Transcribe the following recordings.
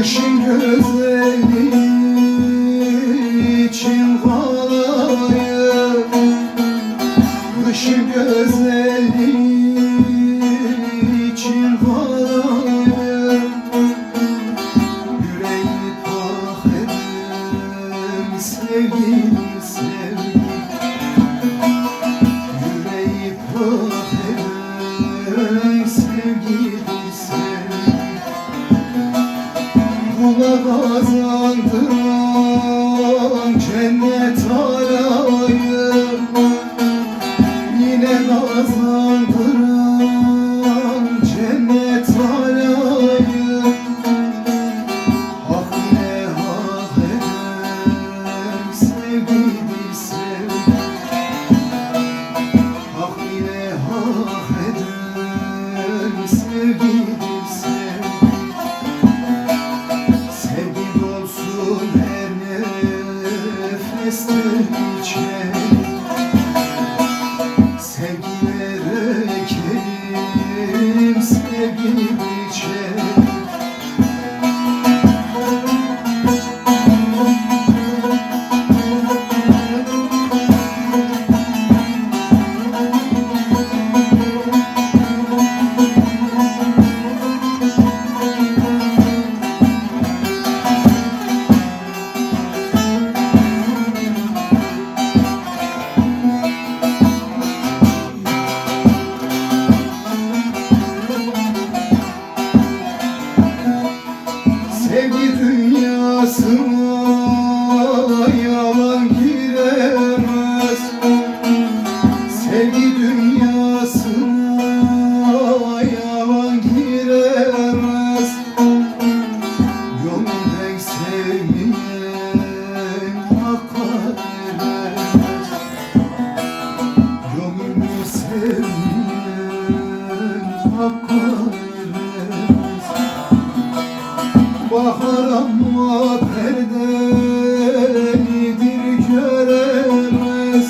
Kışın güzeli için kalayım, kışın güzeli için kalayım. Yüreği bak ederim sevgilim sevgilim, yüreği bak ederim sevgilim sevgilim. Kula kazandıran cennet arayım, yine kazandıran cennet arayım. Hak ile hak ederim sevgilim sevgilim, hak ile hak ederim sevgilim sevgilim. Sevgi dolsun her nefeste içerim, sevgilere ekerim sevgimi biçerim. Sevgi dünyasına yalan giremez, sevgi dünyasına yalan giremez. Gönül pek sevmeyen hakka eremez, gönlümü sevmeyen hakka eremez. Bahar ama perdelidir göremez,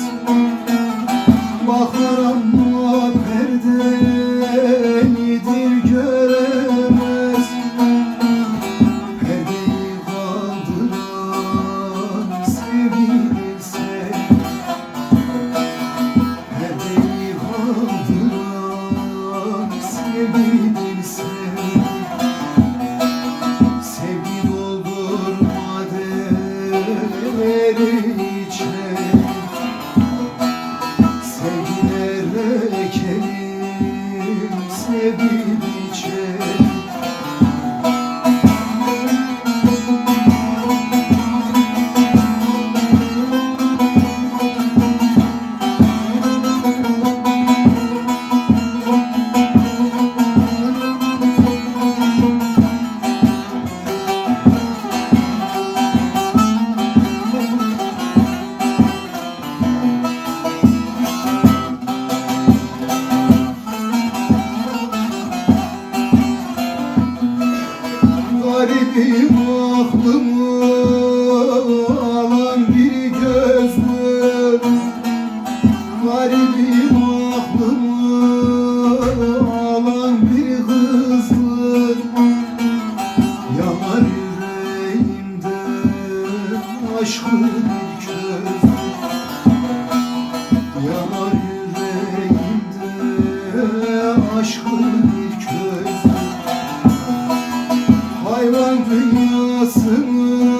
bahar ama perdelidir göremez. Perdeyi kaldıran sevgilim sevgilim, perdeyi kaldıran sevgilim sevgilim. Sevgi doldurma devleri içerim, sevgilere ekerim sevgimi biçerim. Garibim aklımı alan bir gözlü, garibim aklımı alan bir kızdır. Yanar yüreğimde aşkı bir közdür, yanar yüreğimde aşkı bir közdür. Hayvan dünyasını